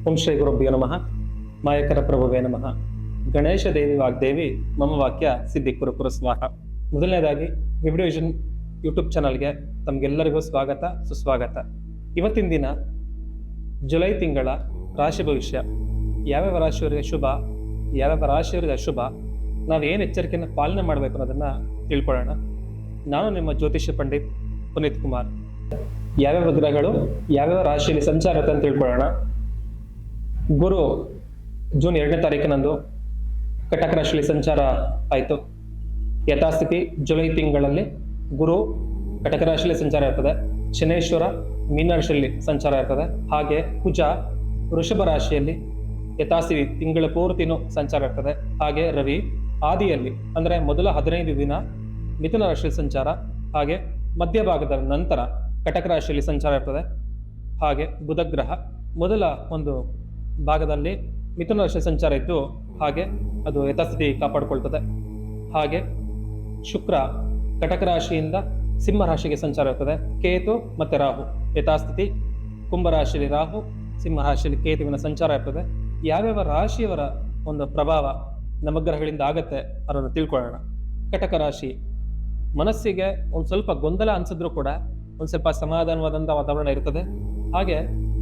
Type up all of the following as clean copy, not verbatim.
ಓಂ ಶ್ರೀ ಗುರುಭ್ಯೋ ನಮಃ. ಮಾಯಕರ ಪ್ರಭುವೇ ನಮಃ. ಗಣೇಶ ದೇವಿ ವಾಗ್ದೇವಿ ಮಮ ವಾಕ್ಯ ಸಿದ್ಧಿ ಕುರು ಸ್ವಾಹ. ಮೊದಲನೇದಾಗಿ ವಿವಿಡ್ ವಿಷನ್ ಯೂಟ್ಯೂಬ್ ಚಾನಲ್ಗೆ ತಮಗೆಲ್ಲರಿಗೂ ಸ್ವಾಗತ ಸುಸ್ವಾಗತ. ಇವತ್ತಿನ ದಿನ ಜುಲೈ ತಿಂಗಳ ರಾಶಿ ಭವಿಷ್ಯ, ಯಾವ್ಯಾವ ರಾಶಿಯವರಿಗೆ ಶುಭ, ಯಾವ್ಯಾವ ರಾಶಿಯವರಿಗೆ ಅಶುಭ, ನಾವೇನು ಎಚ್ಚರಿಕೆಯನ್ನು ಪಾಲನೆ ಮಾಡಬೇಕು ಅನ್ನೋದನ್ನ ತಿಳ್ಕೊಳ್ಳೋಣ. ನಾನು ನಿಮ್ಮ ಜ್ಯೋತಿಷ್ಯ ಪಂಡಿತ್ ಪುನೀತ್ ಕುಮಾರ್. ಯಾವ್ಯಾವ ಗ್ರಹಗಳು ಯಾವ್ಯಾವ ರಾಶಿಯಲ್ಲಿ ಸಂಚಾರ ಇರುತ್ತೆ ಅಂತ ತಿಳ್ಕೊಳ್ಳೋಣ. ಗುರು ಜೂನ್ 2ನೇ ತಾರೀಕಿನಂದು ಕಟಕ ರಾಶಿಯಲ್ಲಿ ಸಂಚಾರ ಆಯಿತು. ಯಥಾಸ್ಥಿತಿ ಜುಲೈ ತಿಂಗಳಲ್ಲಿ ಗುರು ಕಟಕ ರಾಶಿಯಲ್ಲಿ ಸಂಚಾರ ಇರ್ತದೆ. ಶನೇಶ್ವರ ಮೀನ ರಾಶಿಯಲ್ಲಿ ಸಂಚಾರ ಇರ್ತದೆ. ಹಾಗೆ ಕುಜ ವೃಷಭ ರಾಶಿಯಲ್ಲಿ ಯಥಾಸ್ಥಿತಿ ತಿಂಗಳ ಪೂರ್ತಿನೂ ಸಂಚಾರ ಇರ್ತದೆ. ಹಾಗೆ ರವಿ ಆದಿಯಲ್ಲಿ ಅಂದರೆ ಮೊದಲ 15 ದಿನ ಮಿಥುನ ರಾಶಿಯಲ್ಲಿ ಸಂಚಾರ, ಹಾಗೆ ಮಧ್ಯಭಾಗದ ನಂತರ ಕಟಕ ರಾಶಿಯಲ್ಲಿ ಸಂಚಾರ ಇರ್ತದೆ. ಹಾಗೆ ಬುಧ ಗ್ರಹ ಮೊದಲ ಒಂದು ಭಾಗದಲ್ಲಿ ಮಿಥುನ ರಾಶಿ ಸಂಚಾರ ಇದ್ದು ಹಾಗೆ ಅದು ಯಥಾಸ್ಥಿತಿ ಕಾಪಾಡಿಕೊಳ್ತದೆ. ಹಾಗೆ ಶುಕ್ರ ಕಟಕ ರಾಶಿಯಿಂದ ಸಿಂಹ ರಾಶಿಗೆ ಸಂಚಾರ ಇರ್ತದೆ. ಕೇತು ಮತ್ತೆ ರಾಹು ಯಥಾಸ್ಥಿತಿ ಕುಂಭರಾಶಿಯಲ್ಲಿ ರಾಹು, ಸಿಂಹ ರಾಶಿಯಲ್ಲಿ ಕೇತುವಿನ ಸಂಚಾರ ಇರ್ತದೆ. ಯಾವ್ಯಾವ ರಾಶಿಯವರ ಒಂದು ಪ್ರಭಾವ ನವಗ್ರಹಗಳಿಂದ ಆಗತ್ತೆ ಅದನ್ನು ತಿಳ್ಕೊಳ್ಳೋಣ. ಕಟಕ ರಾಶಿ ಮನಸ್ಸಿಗೆ ಒಂದು ಸ್ವಲ್ಪ ಗೊಂದಲ ಅನ್ಸಿದ್ರು ಕೂಡ ಒಂದು ಸ್ವಲ್ಪ ಸಮಾಧಾನವಾದಂಥ ವಾತಾವರಣ ಇರ್ತದೆ. ಹಾಗೆ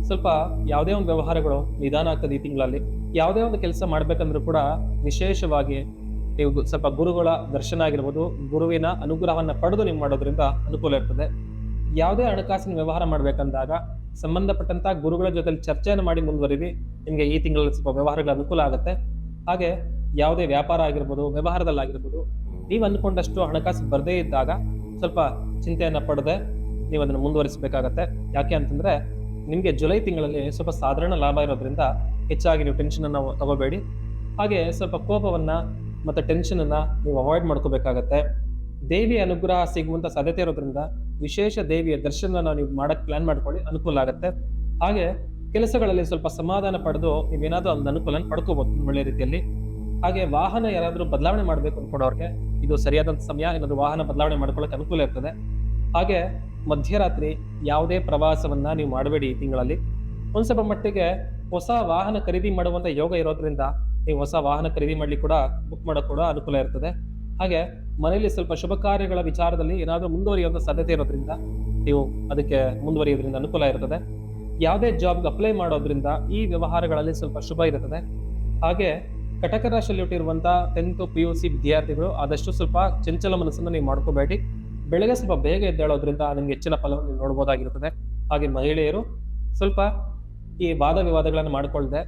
ಸ್ವಲ್ಪ ಯಾವುದೇ ಒಂದು ವ್ಯವಹಾರಗಳು ನಿಧಾನ ಆಗ್ತದೆ. ಈ ತಿಂಗಳಲ್ಲಿ ಯಾವುದೇ ಒಂದು ಕೆಲಸ ಮಾಡ್ಬೇಕಂದ್ರೂ ಕೂಡ ವಿಶೇಷವಾಗಿ ನೀವು ಸ್ವಲ್ಪ ಗುರುಗಳ ದರ್ಶನ ಆಗಿರ್ಬೋದು, ಗುರುವಿನ ಅನುಗ್ರಹವನ್ನ ಪಡೆದು ನೀವು ಮಾಡೋದ್ರಿಂದ ಅನುಕೂಲ ಇರ್ತದೆ. ಯಾವುದೇ ಹಣಕಾಸಿನ ವ್ಯವಹಾರ ಮಾಡ್ಬೇಕಂದಾಗ ಸಂಬಂಧಪಟ್ಟಂತ ಗುರುಗಳ ಜೊತೆ ಚರ್ಚೆಯನ್ನು ಮಾಡಿ ಮುಂದುವರಿವಿ. ನಿಮಗೆ ಈ ತಿಂಗಳಲ್ಲಿ ಸ್ವಲ್ಪ ವ್ಯವಹಾರಗಳ ಅನುಕೂಲ ಆಗುತ್ತೆ. ಹಾಗೆ ಯಾವುದೇ ವ್ಯಾಪಾರ ಆಗಿರ್ಬೋದು, ವ್ಯವಹಾರದಲ್ಲಾಗಿರ್ಬೋದು, ನೀವು ಅಂದ್ಕೊಂಡಷ್ಟು ಹಣಕಾಸು ಬರದೇ ಇದ್ದಾಗ ಸ್ವಲ್ಪ ಚಿಂತೆಯನ್ನ ಪಡೆದೆ ನೀವು ಅದನ್ನು ಮುಂದುವರಿಸಬೇಕಾಗತ್ತೆ. ಯಾಕೆ ಅಂತಂದ್ರೆ ನಿಮಗೆ ಜುಲೈ ತಿಂಗಳಲ್ಲಿ ಸ್ವಲ್ಪ ಸಾಧಾರಣ ಲಾಭ ಇರೋದ್ರಿಂದ ಹೆಚ್ಚಾಗಿ ನೀವು ಟೆನ್ಷನ್ ಅನ್ನು ತಗೋಬೇಡಿ. ಹಾಗೆ ಸ್ವಲ್ಪ ಕೋಪವನ್ನ ಮತ್ತೆ ಟೆನ್ಷನ್ ಅನ್ನ ನೀವು ಅವಾಯ್ಡ್ ಮಾಡ್ಕೋಬೇಕಾಗತ್ತೆ. ದೇವಿಯ ಅನುಗ್ರಹ ಸಿಗುವಂತ ಸಾಧ್ಯತೆ ಇರೋದ್ರಿಂದ ವಿಶೇಷ ದೇವಿಯ ದರ್ಶನ ನೀವು ಮಾಡಕ್ ಪ್ಲಾನ್ ಮಾಡ್ಕೊಳ್ಳಿ, ಅನುಕೂಲ ಆಗುತ್ತೆ. ಹಾಗೆ ಕೆಲಸಗಳಲ್ಲಿ ಸ್ವಲ್ಪ ಸಮಾಧಾನ ಪಡೆದು ನೀವೇನಾದ್ರೂ ಒಂದು ಅನುಕೂಲ ಪಡ್ಕೋಬಹುದು ಒಳ್ಳೆ ರೀತಿಯಲ್ಲಿ. ಹಾಗೆ ವಾಹನ ಯಾರಾದ್ರೂ ಬದಲಾವಣೆ ಮಾಡ್ಬೇಕು ಅನ್ಕೊಂಡವ್ರಿಗೆ ಇದು ಸರಿಯಾದಂತ ಸಮಯ. ಏನಾದ್ರೂ ವಾಹನ ಬದಲಾವಣೆ ಮಾಡ್ಕೊಳ್ಳೋಕೆ ಅನುಕೂಲ ಇರ್ತದೆ. ಹಾಗೆ ಮಧ್ಯರಾತ್ರಿ ಯಾವುದೇ ಪ್ರವಾಸವನ್ನ ನೀವು ಮಾಡಬೇಡಿ. ಈ ತಿಂಗಳಲ್ಲಿ ಒಂದ್ ಸ್ವಲ್ಪ ಮಟ್ಟಿಗೆ ಹೊಸ ವಾಹನ ಖರೀದಿ ಮಾಡುವಂತ ಯೋಗ ಇರೋದ್ರಿಂದ ನೀವು ಹೊಸ ವಾಹನ ಖರೀದಿ ಮಾಡ್ಲಿಕ್ಕೆ ಕೂಡ ಬುಕ್ ಮಾಡೋಕೆ ಕೂಡ ಅನುಕೂಲ ಇರ್ತದೆ. ಹಾಗೆ ಮನೆಯಲ್ಲಿ ಸ್ವಲ್ಪ ಶುಭ ಕಾರ್ಯಗಳ ವಿಚಾರದಲ್ಲಿ ಏನಾದ್ರೂ ಮುಂದುವರಿಯುವಂತ ಸಾಧ್ಯತೆ ಇರೋದ್ರಿಂದ ನೀವು ಅದಕ್ಕೆ ಮುಂದುವರಿಯೋದ್ರಿಂದ ಅನುಕೂಲ ಇರ್ತದೆ. ಯಾವುದೇ ಜಾಬ್ಗೆ ಅಪ್ಲೈ ಮಾಡೋದ್ರಿಂದ ಈ ವ್ಯವಹಾರಗಳಲ್ಲಿ ಸ್ವಲ್ಪ ಶುಭ ಇರುತ್ತದೆ. ಹಾಗೆ ಕಟಕ ರಾಶಿಯಲ್ಲಿ ಹುಟ್ಟಿರುವಂತಹ 10th PUC ವಿದ್ಯಾರ್ಥಿಗಳು ಆದಷ್ಟು ಸ್ವಲ್ಪ ಚಂಚಲ ಮನಸ್ಸನ್ನು ನೀವು ಮಾಡ್ಕೋಬೇಡಿ. ಬೆಳಗ್ಗೆ ಸ್ವಲ್ಪ ಬೇಗ ಎದ್ದೇಳೋದ್ರಿಂದ ನಿಮ್ಗೆ ಹೆಚ್ಚಿನ ಫಲವನ್ನು ನೀವು ನೋಡ್ಬೋದಾಗಿರುತ್ತದೆ. ಹಾಗೆ ಮಹಿಳೆಯರು ಸ್ವಲ್ಪ ಈ ವಾದ ವಿವಾದಗಳನ್ನು ಮಾಡ್ಕೊಳ್ಳದೆ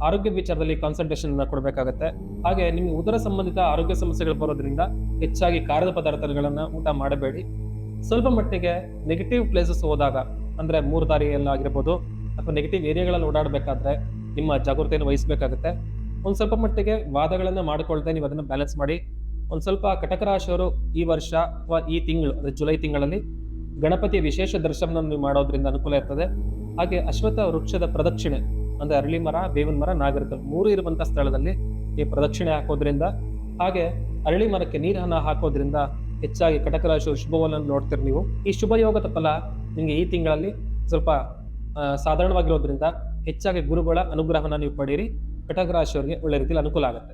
ಆರೋಗ್ಯದ ವಿಚಾರದಲ್ಲಿ ಕಾನ್ಸಂಟ್ರೇಷನ್ ಕೊಡಬೇಕಾಗತ್ತೆ. ಹಾಗೆ ನಿಮ್ಗೆ ಉದರ ಸಂಬಂಧಿತ ಆರೋಗ್ಯ ಸಮಸ್ಯೆಗಳು ಬರೋದ್ರಿಂದ ಹೆಚ್ಚಾಗಿ ಖಾರದ ಪದಾರ್ಥಗಳನ್ನ ಊಟ ಮಾಡಬೇಡಿ. ಸ್ವಲ್ಪ ಮಟ್ಟಿಗೆ ನೆಗೆಟಿವ್ ಪ್ಲೇಸಸ್ ಹೋದಾಗ ಅಂದ್ರೆ ಮೂರು ದಾರಿಯಲ್ಲಾಗಿರ್ಬೋದು ಅಥವಾ ನೆಗೆಟಿವ್ ಏರಿಯಾಗಳಲ್ಲಿ ಓಡಾಡಬೇಕಾದ್ರೆ ನಿಮ್ಮ ಜಾಗೃತೆಯನ್ನು ವಹಿಸಬೇಕಾಗತ್ತೆ. ಒಂದ್ ಸ್ವಲ್ಪ ಮಟ್ಟಿಗೆ ವಾದಗಳನ್ನ ಮಾಡ್ಕೊಳ್ದೆ ನೀವು ಅದನ್ನ ಬ್ಯಾಲೆನ್ಸ್ ಮಾಡಿ. ಒಂದ್ ಸ್ವಲ್ಪ ಕಟಕ ರಾಶಿಯವರು ಈ ವರ್ಷ ಅಥವಾ ಈ ತಿಂಗಳು ಅಂದ್ರೆ ಜುಲೈ ತಿಂಗಳಲ್ಲಿ ಗಣಪತಿಯ ವಿಶೇಷ ದರ್ಶನ ನೀವು ಮಾಡೋದ್ರಿಂದ ಅನುಕೂಲ ಇರ್ತದೆ. ಹಾಗೆ ಅಶ್ವತ್ಥ ವೃಕ್ಷದ ಪ್ರದಕ್ಷಿಣೆ ಅಂದ್ರೆ ಅರಳಿ ಮರ, ಬೇವಿನ ಮರ, ನಾಗರಿಕಲ್ 3 ಇರುವಂತಹ ಸ್ಥಳದಲ್ಲಿ ಈ ಪ್ರದಕ್ಷಿಣೆ ಹಾಕೋದ್ರಿಂದ, ಹಾಗೆ ಅರಳಿ ಮರಕ್ಕೆ ನೀರನ್ನ ಹಾಕೋದ್ರಿಂದ ಹೆಚ್ಚಾಗಿ ಕಟಕ ರಾಶಿಯವರು ಶುಭವನ್ನು ನೋಡ್ತೀರಿ ನೀವು. ಈ ಶುಭ ಯೋಗದ ಫಲ ನಿಮ್ಗೆ ಈ ತಿಂಗಳಲ್ಲಿ ಸ್ವಲ್ಪ ಸಾಧಾರಣವಾಗಿರೋದ್ರಿಂದ ಹೆಚ್ಚಾಗಿ ಗುರುಗಳ ಅನುಗ್ರಹವನ್ನ ನೀವು ಪಡೀರಿ. ಕಟಕ ರಾಶಿಯವರಿಗೆ ಒಳ್ಳೆ ರೀತಿಯಲ್ಲಿ ಅನುಕೂಲ ಆಗುತ್ತೆ.